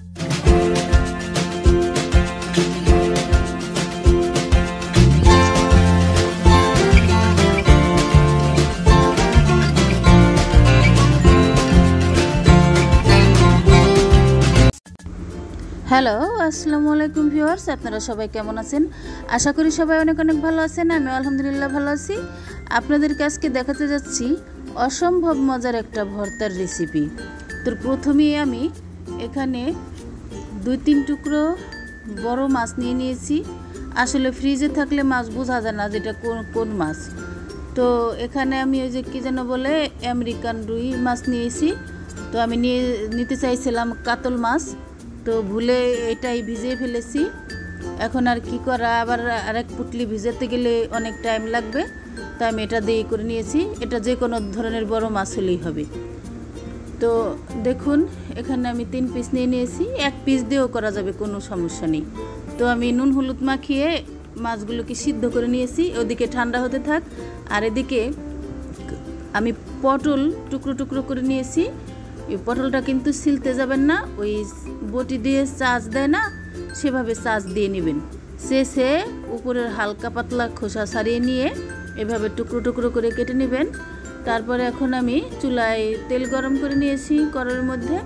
Hello, আসসালামু আলাইকুম viewers, আপনারা সবাই কেমন আছেন? আশা করি সবাই অনেক অনেক ভালো আছেন। আমি আলহামদুলিল্লাহ ভালো আছি। আপনাদেরকে আজকে দেখাতে যাচ্ছি অসম্ভব মজার একটা ভর্তার রেসিপি। তো প্রথমেই আমি এখানে 2-3 টুকরো বড় মাছ নিয়ে নিয়েছি। আসলে ফ্রিজে থাকলে মাছ বোঝা যায় না যেটা কোন মাছ। তো এখানে আমি ওই যে কী যেন বলে আমেরিকান রুই মাছ নিয়েছি। তো আমি নিতে চাইছিলাম কাতল মাছ, তো ভুলে এটাই ভিজিয়ে ফেলেছি। এখন আর কি করা, আবার আরেক পুটলি ভিজাতে গেলে অনেক টাইম লাগবে, তাই আমি এটা দিয়ে করে নিয়েছি। এটা যে কোনো ধরনের বড় মাছ হলেই হবে। তো দেখুন এখানে আমি 3 পিস নিয়ে নিয়েছি। 1 পিস দিয়েও করা যাবে, কোনো সমস্যা নেই। তো আমি নুন হলুদ মাখিয়ে মাছগুলোকে সিদ্ধ করে নিয়েছি। ওদিকে ঠান্ডা হতে থাক, আর এদিকে আমি পটল টুকরো টুকরো করে নিয়েছি। এই পটলটা কিন্তু ছিলতে যাবেন না, ওই বটি দিয়ে চাষ দেয় না, সেভাবে চাষ দিয়ে নেবেন। সে উপরের হালকা পাতলা খোসা ছাড়িয়ে নিয়ে এভাবে টুকরো টুকরো করে কেটে নেবেন। তারপরে এখন আমি চুলায় তেল গরম করে নিয়েছি কড়াইয়ের মধ্যে।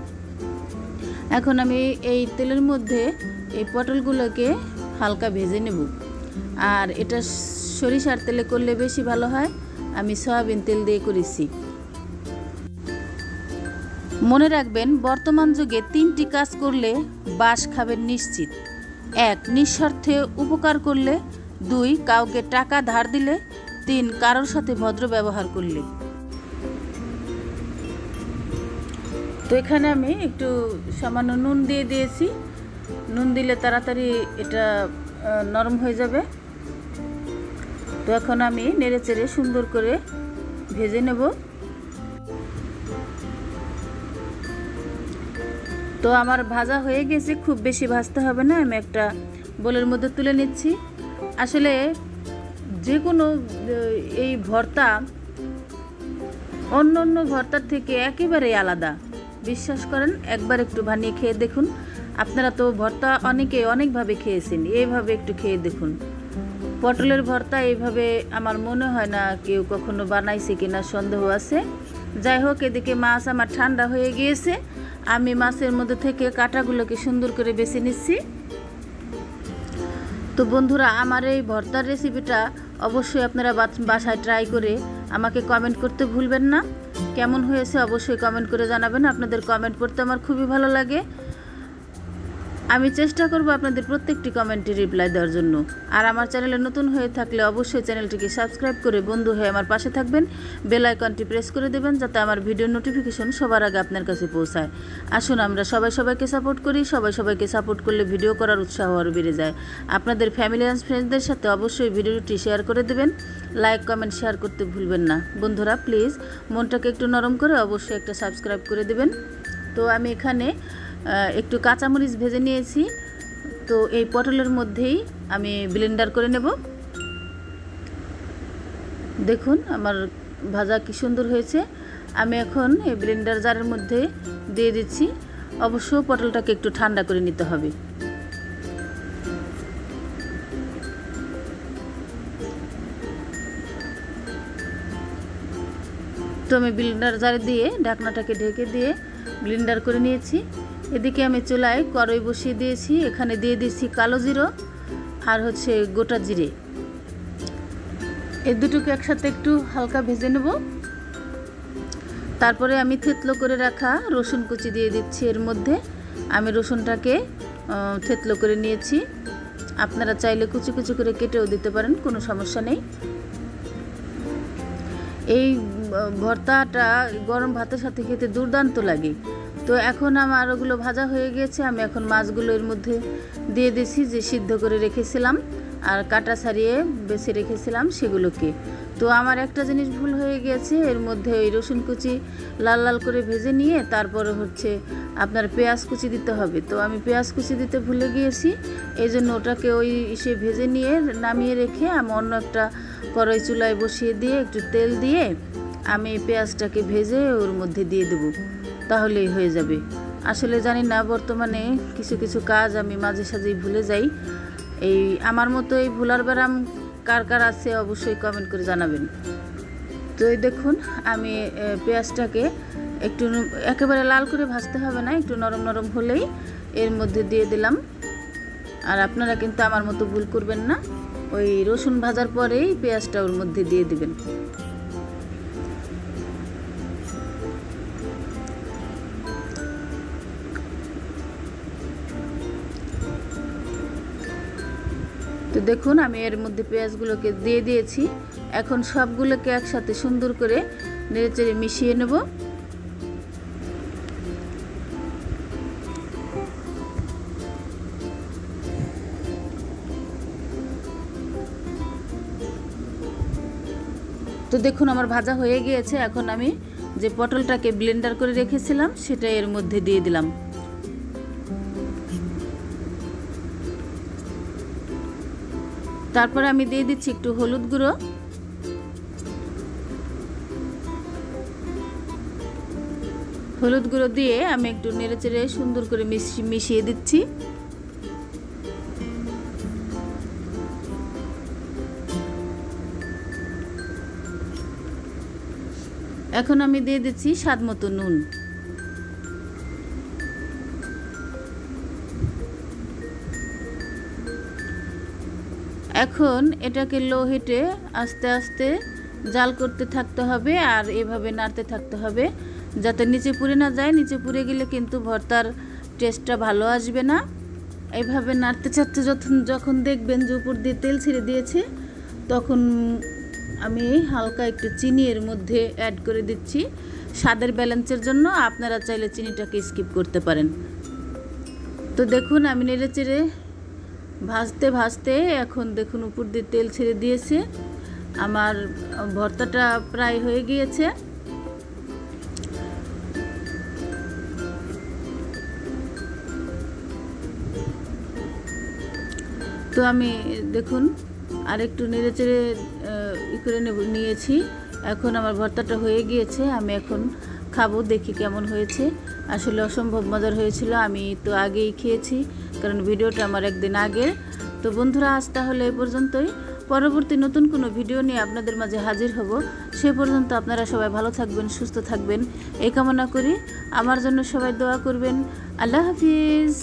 এখন আমি এই তেলের মধ্যে এই পটলগুলোকে হালকা ভেজে নেব। আর এটা সরিষার তেলে করলে বেশি ভালো হয়, আমি সয়াবিন তেল দিয়ে করেছি। মনে রাখবেন, বর্তমান যুগে 3টি কাজ করলে বাস খাবেন নিশ্চিত। 1, নিঃস্বার্থে উপকার করলে। 2, কাউকে টাকা ধার দিলে। 3, কারোর সাথে ভদ্র ব্যবহার করলে। তো এখানে আমি একটু সামান্য নুন দিয়ে দিয়েছি। নুন দিলে তাড়াতাড়ি এটা নরম হয়ে যাবে। তো এখন আমি নেড়ে চেড়ে সুন্দর করে ভেজে নেব। তো আমার ভাজা হয়ে গেছে, খুব বেশি ভাজতে হবে না। আমি একটা বোলের মধ্যে তুলে নিচ্ছি। আসলে যে কোনো এই ভর্তা অন্য ভর্তার থেকে একেবারেই আলাদা, বিশ্বাস করেন। একবার একটু বানিয়ে খেয়ে দেখুন। আপনারা তো ভর্তা অনেকে অনেকভাবে খেয়েছেন, এইভাবে একটু খেয়ে দেখুন। পটলের ভর্তা এইভাবে আমার মনে হয় না কেউ কখনো বানাইছে কিনা, সন্দেহ আছে। যাই হোক, এদিকে মাছ আমার ঠান্ডা হয়ে গিয়েছে। আমি মাছের মধ্যে থেকে কাঁটাগুলোকে সুন্দর করে বেছে নিচ্ছি। তো বন্ধুরা, আমার এই ভর্তার রেসিপিটা অবশ্যই আপনারা বাসায় ট্রাই করে আমাকে কমেন্ট করতে ভুলবেন না। কেমন হয়েছে অবশ্যই কমেন্ট করে জানাবেন। আপনাদের কমেন্ট পড়তে আমার খুবই ভালো লাগে। আমি চেষ্টা করব আপনাদের প্রত্যেকটি কমেন্টে রিপ্লাই দেওয়ার জন্য। আর আমার চ্যানেলে নতুন হয়ে থাকলে অবশ্যই চ্যানেলটিকে সাবস্ক্রাইব করে বন্ধু হয়ে আমার পাশে থাকবেন। বেল আইকনটি প্রেস করে দেবেন, যাতে আমার ভিডিওর নোটিফিকেশন সবার আগে আপনার কাছে পৌঁছায়। আসুন আমরা সবাইকে সাপোর্ট করি। সবাইকে সাপোর্ট করলে ভিডিও করার উৎসাহ আরও বেড়ে যায়। আপনাদের ফ্যামিলি অ্যান্ড ফ্রেন্ডসদের সাথে অবশ্যই ভিডিওটি শেয়ার করে দেবেন। লাইক কমেন্ট শেয়ার করতে ভুলবেন না। বন্ধুরা প্লিজ মনটাকে একটু নরম করে অবশ্যই একটা সাবস্ক্রাইব করে দেবেন। তো আমি এখানে একটু কাঁচামরিচ ভেজে নিয়েছি। তো এই পটলের মধ্যেই আমি ব্লেন্ডার করে নেব। দেখুন আমার ভাজা কি সুন্দর হয়েছে। আমি এখন এই ব্লেন্ডার জারের মধ্যে দিয়ে দিচ্ছি। অবশ্য পটলটাকে একটু ঠান্ডা করে নিতে হবে। তো আমি ব্লেন্ডার জারে দিয়ে ঢাকনাটাকে ঢেকে দিয়ে ব্লেন্ডার করে নিয়েছি। এদিকে আমি চুলায় কড়াই বসিয়ে দিয়েছি। এখানে দিয়ে দিয়েছি কালো জিরো আর গোটা জিরে। এই দুটোকে একসাথে একটু হালকা ভেজে নেব। তারপরে আমি থেতলো করে রাখা রসুন কুচি দিয়ে দিচ্ছি এর মধ্যে। আমি রসুনটাকে থেতলো করে নিয়েছি। আপনারা চাইলে কুচি কুচি করে কেটেও দিতে পারেন, কোনো সমস্যা নেই। এই ভর্তাটা গরম ভাতের সাথে খেতে দুর্দান্ত লাগে। তো এখন আমার ওগুলো ভাজা হয়ে গেছে। আমি এখন মাছগুলো এর মধ্যে দিয়ে দিয়েছি, যে সিদ্ধ করে রেখেছিলাম আর কাটা ছাড়িয়ে বেছে রেখেছিলাম সেগুলোকে। তো আমার একটা জিনিস ভুল হয়ে গেছে, এর মধ্যে ওই রসুন কুচি লাল লাল করে ভেজে নিয়ে তারপরে আপনার পেঁয়াজ কুচি দিতে হবে। তো আমি পেঁয়াজ কুচি দিতে ভুলে গিয়েছি, এই জন্য ওটাকে ভেজে নিয়ে নামিয়ে রেখে আমি অন্য একটা কড়াই চুলায় বসিয়ে দিয়ে একটু তেল দিয়ে আমি পেঁয়াজটাকে ভেজে ওর মধ্যে দিয়ে দেবো, তাহলেই হয়ে যাবে। আসলে জানি না, বর্তমানে কিছু কিছু কাজ আমি মাঝে সাঝেই ভুলে যাই। এই আমার মতো এই ভুলার ব্যারাম কার কার আছে অবশ্যই কমেন্ট করে জানাবেন। তো এই দেখুন আমি পেঁয়াজটাকে একটু একেবারে লাল করে ভাজতে হবে না, একটু নরম নরম হলেই এর মধ্যে দিয়ে দিলাম। আর আপনারা কিন্তু আমার মতো ভুল করবেন না, ওই রসুন ভাজার পরেই পেঁয়াজটা ওর মধ্যে দিয়ে দিবেন। তো দেখুন আমি এর মধ্যে পেঁয়াজগুলোকে দিয়ে দিয়েছি। এখন সবগুলোকে একসাথে সুন্দর করে নেড়েচেড়ে মিশিয়ে নেব। তো দেখুন আমার ভাজা হয়ে গিয়েছে। এখন আমি যে পটলটাকে ব্লেন্ডার করে রেখেছিলাম সেটা এর মধ্যে দিয়ে দিলাম। তারপর আমি দিয়ে দিচ্ছি একটু হলুদ গুঁড়ো, হলুদ গুঁড়ো দিয়ে আমি একটু নেড়েচেড়ে সুন্দর করে মিশিয়ে দিচ্ছি। এখন আমি দিয়ে দিচ্ছি স্বাদ মতো নুন। এখন এটাকে লো হিটে আস্তে আস্তে জাল করতে থাকতে হবে আর এভাবে নাড়তে থাকতে হবে যাতে নিচে পুড়ে না যায়। নিচে পুড়ে গেলে কিন্তু ভর্তার টেস্টটা ভালো আসবে না। এইভাবে নাড়তে চাড়তে যখন দেখবেন যে উপর দিয়ে তেল ছেড়ে দিয়েছে, তখন আমি হালকা একটু চিনি এর মধ্যে অ্যাড করে দিচ্ছি স্বাদের ব্যালেন্সের জন্য। আপনারা চাইলে চিনিটাকে স্কিপ করতে পারেন। তো দেখুন আমি নেড়েচেড়ে ভাজতে ভাজতে এখন দেখুন উপর দিয়ে তেল ছেড়ে দিয়েছে। আমার ভর্তাটা প্রায় হয়ে গিয়েছে। তো আমি দেখুন আর একটু নেড়েচেড়ে করে নিয়েছি। এখন আমার ভর্তাটা হয়ে গিয়েছে, আমি এখন খাবো, দেখি কেমন হয়েছে। আসলে অসম্ভব মজার হয়েছিল। আমি তো আগেই খেয়েছি, কারণ ভিডিওটা আমার একদিন আগে। তো বন্ধুরা আজ তাহলে এই পর্যন্তই। পরবর্তী নতুন কোনো ভিডিও নিয়ে আপনাদের মাঝে হাজির হব। সে পর্যন্ত আপনারা সবাই ভালো থাকবেন, সুস্থ থাকবেন এই কামনা করি। আমার জন্য সবাই দোয়া করবেন। আল্লাহ হাফিজ।